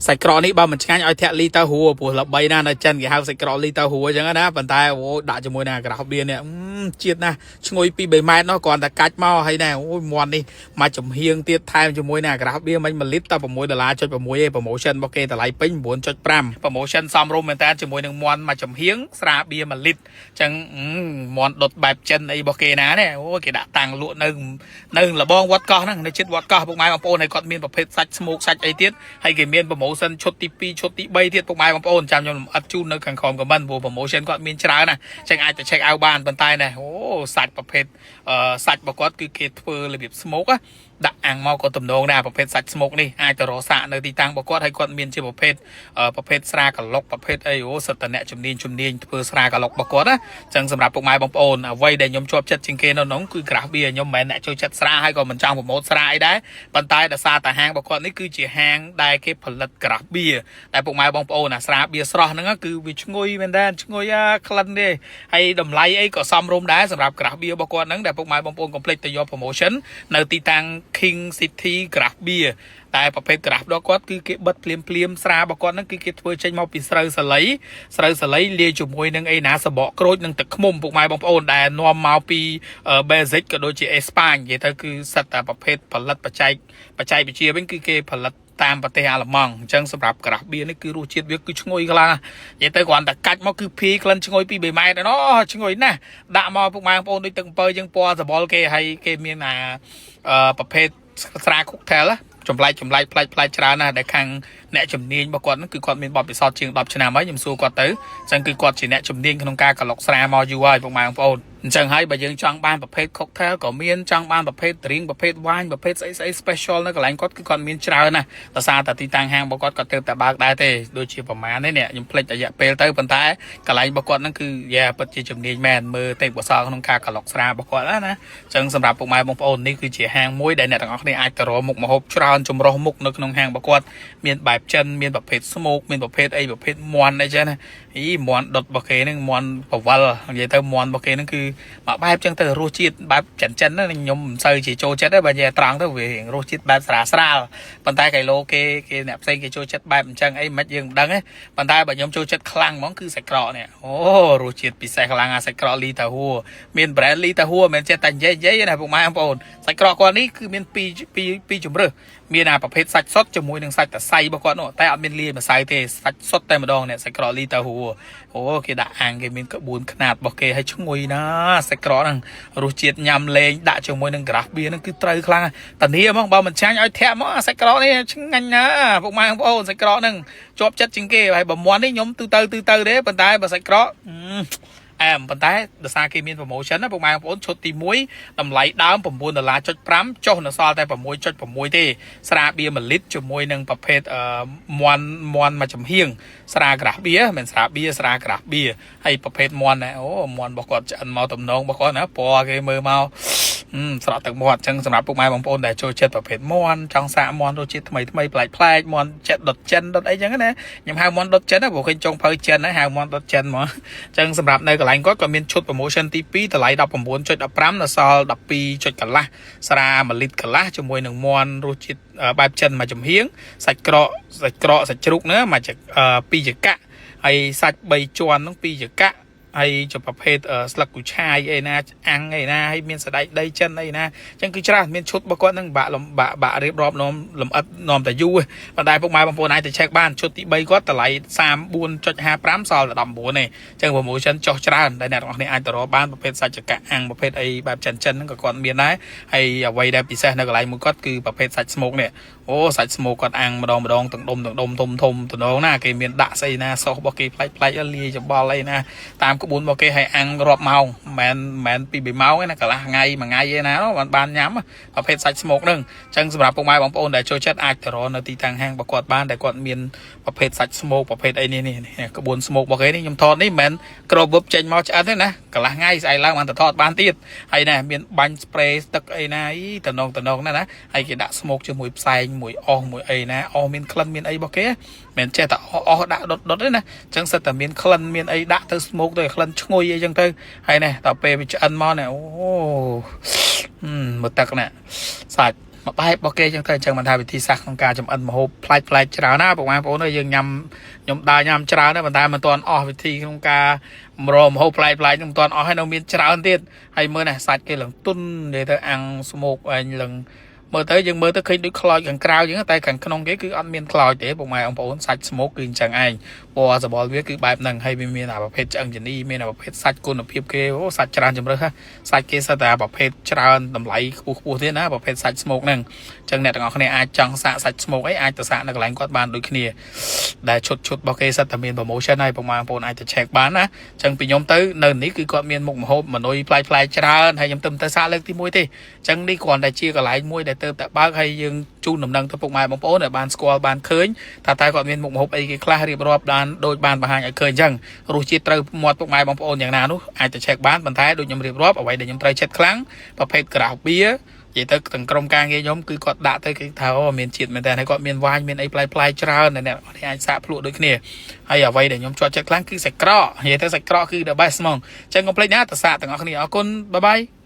សាច់ក្រកនេះបើមិនឆ្ងាញ់ឲ្យធាក់លីទៅហួរព្រោះល្បីណាស់នៅចិនគេហៅសាច់ក្រកលីទៅហួរអញ្ចឹងណាប៉ុន្តែអូដាក់ជាមួយនឹងក្រាស់បៀនេះជាតិណាស់ឈ្ងុយពី3ម៉ែត្រនោះគ្រាន់តែកាច់មកហើយណែអូយមាន់នេះមកចំហៀងទៀតថែមជាមួយនឹងក្រាស់បៀមិន1លីត្រតែ$6.6ឯង promotion របស់គេតម្លៃពេញ 9.5 promotion សមរម្យមែនតើជាមួយនឹងមាន់មកចំហៀងស្រាបៀ1លីត្រអញ្ចឹងមាន់ដុតបែបចិនអីរបស់គេណានេះអូគេដាក់តាំងលក់នៅលបងវត្តកោះហ្នឹងនៅជិតវត្តកោះពុកម៉ែបងប្អូនហើយគាត់មានប្រភេទសាច់ស្មូកសាច់អីទៀតហើយគេមាន promotion ឈុតទី2ឈុតទី3ទៀតពុកម៉ែបងប្អូនចាំខ្ញុំអត់ជូននៅខាងក្រោម comment ព្រោះ promotion គាត់មានច្រើនណាចឹងអាចទៅ check out បានប៉ុន្តែណែអូសាច់ប្រភេទសាច់របស់គាត់គឺគេធ្វើរបៀប smoke ណាដាក់អាំងមកក៏ទំនងដែរប្រភេទសាច់ smoke នេះអាចទៅរកសាកនៅទីតាំងរបស់គាត់ហើយគាត់មានជាប្រភេទស្រាកាឡុកប្រភេទអីអូសិតតអ្នកជំនាញធ្វើស្រាកាឡុករបស់គាត់ណាចឹងសម្រាប់ពុកម៉ែបងប្អូនអ្វីដែលខ្ញុំជាប់ចិត្តជាងគេនៅក្នុងគឺ Craft Beer ខ្ញុំមិនមែនអ្នកចូលចិត្តស្រាហើយក៏មិនចង់ប្រម៉ូទស្រាអីដែរប៉ុន្តែដោយសារតែហាងរបស់គាត់នេះគឺជាហាងដែលគេផលិត Craft Beer តែពុកម៉ែបងប្អូនអាស្រាបៀស្រស់ហ្នឹងគឺវាឈ្ងុយមែនតើឈ្ងុយក្លិនទេហើយតម្លៃអីក៏សមរម្យដែរសម្រាប់ Craft Beer របស់គាត់ហ្នឹងដែលពុកម៉ែបងប្អូនកុំភ្លេចទៅយក promotion នៅទីតាំង King City Craft Beer តែប្រភេទ Craft របស់គាត់គឺគេបិទភ្លាមស្រារបស់គាត់ហ្នឹងគឺគេធ្វើចេញមកពីស្រូវសាលីលាយជាមួយនឹងអីណាសបកក្រូចនិងទឹកឃ្មុំពុកម៉ែបងប្អូនដែលនាំមកពី Basic ក៏ដូចជាអេស្ប៉ាញនិយាយទៅគឺសិតតែប្រភេទផលិតបច្ចេកវិទ្យាវិញគឺគេផលិតតាមប្រទេសអាល្លឺម៉ង់អញ្ចឹងសម្រាប់ Craft Beer នេះគឺរសជាតិវាគឺឈ្ងុយខ្លាំងនិយាយទៅគ្រាន់តែកាច់មកគឺភីក្លិនឈ្ងុយពី3ម៉ែត្រណោះឈ្ងុយណាស់ដាក់មកពុកម៉ែបងប្អូនដូចទឹកអំពៅចឹងពណ៌សបល់គេហើយគេមានប្រភេទស្រា cocktail ចម្លែកផ្លែកច្រើនណាស់ដែលខាងអ្នកជំនាញរបស់គាត់ហ្នឹងគឺគាត់មានបទពិសោធន៍ជាង10ឆ្នាំហើយខ្ញុំសួរគាត់ទៅអញ្ចឹងគឺគាត់ជាអ្នកជំនាញក្នុងការកឡុកស្រាមកយូរហើយពុកម៉ែបងប្អូនអញ្ចឹងហើយបើយើងចង់បានប្រភេទ cocktail ក៏មានចង់បានប្រភេទ drink ប្រភេទ wine ប្រភេទស្អី special នៅកន្លែងគាត់គឺគាត់មានច្រើនណាស់ដោយសារតែទីតាំងហាងរបស់គាត់ទើបតែបើកដែរទេដូចជាប្រហែលនេះខ្ញុំភ្លេចរយៈពេលទៅប៉ុន្តែកន្លែងរបស់គាត់ហ្នឹងគឺពិតជាជំនាញមែនមើលទេពកោសល្យក្នុងការកឡុកស្រារបស់គាត់ណាអញ្ចឹងសម្រាប់ពុកម៉ែបងប្អូននេះគឺជាហាងមួយដែលអ្នកទាំងអស់គ្នាអាចទៅរកមុខម្ហូបច្រើនចម្រុះមុខនៅក្នុងហាងរបស់គាត់មានបែបចិនមានប្រភេទ smoke មានប្រភេទអីប្រភេទមាន់អីចឹងណាមាន់ដុតរបស់គេហ្នឹងមាន់បវលនិយាយទៅមាន់របស់គេហ្នឹងគឺមកបែបចឹងទៅរសជាតិបែបចិនណាខ្ញុំមិនសូវជាចូលចិត្តទេបើនិយាយត្រង់ទៅវារសជាតិបែបស្រាលប៉ុន្តែកៃឡូគេអ្នកផ្សេងគេចូលចិត្តបែបអញ្ចឹងអីមិនយើងមិនដឹងទេប៉ុន្តែបើខ្ញុំចូលចិត្តខ្លាំងហ្មងគឺសាច់ក្រកនេះអូរសជាតិពិសេសខ្លាំងអាសាច់ក្រកលីតាហួរមាន brand លីតាហួរមិនមែនចេះតែនិយាយណាពុកម៉ែបងប្អូនសាច់ក្រកគាត់នេះគឺមានពីរជម្រើសមានប្រភេទសាច់សុទ្ធជាមួយនឹងសាច់តសៃរបស់គាត់នោះតែអត់មានលាយម្សៅទេសាច់សុទ្ធតែម្ដងនេះសាច់ក្រកលីតាហួរអូគេដាក់អាំងគេមានក្បួនខ្នាតរបស់គេឲ្យឈ្ងុយណាសាច់ក្រកហ្នឹងរសជាតិញ៉ាំលេងដាក់ជាមួយនឹង Craft Beer ហ្នឹងគឺត្រូវខ្លាំងតានីហ្មងបើមិនឆ្ងាញ់ឲ្យធាក់មកសាច់ក្រកនេះឆ្ងាញ់ណាពុកម៉ែបងប្អូនសាច់ក្រកហ្នឹងជាប់ចិត្តជាងគេហើយបើមាន់នេះខ្ញុំទូទៅទេប៉ុន្តែបើសាច់ក្រកប៉ុន្តែដោយសារគេមាន promotion ណាពុកម៉ែបងប្អូនឈុតទី1តម្លៃដើម$9.5ចុះនៅសល់តែ6.6ទេស្រាបៀ1លីត្រជាមួយនឹងប្រភេទមាន់មួយចំហៀងស្រា Craft Beer មិនស្រាបៀស្រា Craft Beer ហើយប្រភេទមាន់ណាអូមាន់របស់គាត់ឆ្អិនមកតំណងរបស់គាត់ណាពណ៌គេមើលមកស្រក់ទឹកមាត់អញ្ចឹងសម្រាប់ពុកម៉ែបងប្អូនដែលចូលចិត្តប្រភេទមាន់ចង់សាកមាន់រសជាតិថ្មីប្លែកមាន់ចិត្តដុតចិនដុតអីចឹងណាខ្ញុំហៅមាន់ដុតចិនណាព្រោះឃើញចុងភៅចិនហើយហៅមាន់ដុតចិនហ្មងអញ្ចឹងសម្រាប់នៅកន្លែងគាត់ក៏មានឈុត promotion ទី2តម្លៃ$19.15នៅសល់12.កន្លះស្រា1លីត្រកន្លះជាមួយនឹងមាន់រសជាតិបែបចិនមួយចំហៀងសាច់ក្រកសាច់ជ្រូកណាមក2ចង្កាក់ហើយសាច់3ជាន់ហ្នឹង2ចង្កាក់ហើយជាប្រភេទស្លឹកគូឆាយអីណាអាំងអីណាហើយមានសណ្តែកដីចិនអីណាអញ្ចឹងគឺច្រើនមានឈុតរបស់គាត់ហ្នឹងបាក់រៀបរាប់លំអិតនាំតែយូរប៉ុន្តែពុកម៉ែបងប្អូនអាចទៅ check បានឈុតទី3គាត់តម្លៃ34.55សល់តែ19ទេអញ្ចឹង promotion ចុះច្រើនដែលអ្នកទាំងអស់គ្នាអាចទៅរកបានប្រភេទសាច់ចង្កាក់អាំងប្រភេទអីបែបចិនហ្នឹងក៏គាត់មានដែរហើយអ្វីដែលពិសេសនៅកន្លែងមួយគាត់គឺប្រភេទសាច់ smoke នេះអូសាច់ smoke គាត់អាំងម្ដងទាំងដុំធំតំណងណាគេមានដាក់ស្អីណាសោសរបស់គេប្លែកលាយច្បល់អីណាតាមក្បួនរបស់គេឲ្យអាំងរាប់ម៉ោងមិនពី2ម៉ោងទេណាកន្លះថ្ងៃមួយថ្ងៃឯណាបានញ៉ាំប្រភេទសាច់ smoke ហ្នឹងអញ្ចឹងសម្រាប់ពុកម៉ែបងប្អូនដែលចូលចិត្តអាចទៅរកនៅទីតាំងហាងរបស់គាត់បានដែលគាត់មានប្រភេទសាច់ smoke ប្រភេទអីនេះក្បួន smoke របស់គេនេះខ្ញុំថតនេះមិនមែនក្របវឹបចេញមកឆ្អិនទេណាកន្លះថ្ងៃស្អែកឡើងបានទៅថតបានទៀតហើយណាមានបាញ់ spray ទឹកអីណាតំណងណាហើយគេដាក់ smoke ជាមួយផ្សែងមួយអស់មួយអីណាអស់មានក្លិនមានអីរបស់គេមិនចេះតែអស់ដាក់ដុតទេណាអញ្ចឹងសិតតែមានក្លិនមានអីដាក់ទៅ smoke ទៅក្លិនឈ្ងុយអីចឹងទៅហើយនេះដល់ពេលវាឆ្អិនមកនេះអូមើលទឹកណាសាច់ មកបែបបកគេចឹងទៅអញ្ចឹងមិនថាវិធីសាស្ត្រក្នុងការចំអិនម្ហូបប្លែកច្រើនណាបងប្អូនអើយយើងញ៉ាំខ្ញុំដើរញ៉ាំច្រើនណាប៉ុន្តែមិនទាន់អស់វិធីក្នុងការរកម្ហូបប្លែកនឹងមិនទាន់អស់ហើយនៅមានច្រើនទៀតហើយមើលណាសាច់គេឡើងទុននិយាយទៅអាំងស្មោកអញឡើងមើលទៅយើងមើលទៅឃើញដូចខ្លោចខាងក្រៅចឹងតែខាងក្នុងគេគឺអត់មានខ្លោចទេបងប្អូនសាច់ស្មោកគឺអញ្ចឹងឯងពណ៌សបល់វាគឺបែបហ្នឹងហើយវាមានអាប្រភេទឆ្អឹងជំនីមានអាប្រភេទសាច់គុណភាពគេអូសាច់ច្រើនជម្រើសសាច់គេសិតតែប្រភេទច្រើនតម្លៃខ្ពស់ទៀតណាប្រភេទសាច់ស្មោកហ្នឹងអញ្ចឹងអ្នកទាំងអស់គ្នាអាចចង់សាកសាច់ស្មោកអីអាចទៅសាកនៅកន្លែងគាត់បានដូចគ្នាដែលឈុតរបស់គេសិតតែមាន promotion ហើយបងប្អូនអាចទៅ check បានណាអញ្ចឹងពីខ្ញុំទៅនៅនេះគឺគាត់មានមុខម្ហូបម៉នុយប្លែកច្រើនហើយខ្ញុំទៅសាកលើកទី1ទេអញ្ចឹងនេះគ្រាន់តែជាកន្លែងមួយដែលទៅតែបើកហើយយើងជូនដំណឹងទៅពុកម៉ែបងប្អូនឲ្យបានស្គាល់បានឃើញថាតែគាត់មានមុខម្ហូបអីគេខ្លះរៀបរាប់បានដូចបានបង្ហាញឲ្យឃើញអញ្ចឹងរសជាតិត្រូវមាត់ពុកម៉ែបងប្អូនយ៉ាងណានោះអាចទៅ check បានប៉ុន្តែដូចខ្ញុំរៀបរាប់អ្វីដែលខ្ញុំត្រូវចិត្តខ្លាំងប្រភេទក្រាស់បៀនិយាយទៅទាំងក្រុមការងារខ្ញុំគឺគាត់ដាក់ទៅគេថាអូមានជាតិមែនតើហើយគាត់មានវាញមានអីប្លែកច្រើនដែលអ្នកអាចសាកភ្លក់ដូចគ្នាហើយអ្វីដែលខ្ញុំជាប់ចិត្តខ្លាំងគឺសាច់ក្រកនិយាយទៅសាច់ក្រកគឺ the best ហ្មងអញ្ចឹងកុំភ្លេចណាទៅសាកទាំងអស់គ្នាអរគុណបាយបាយ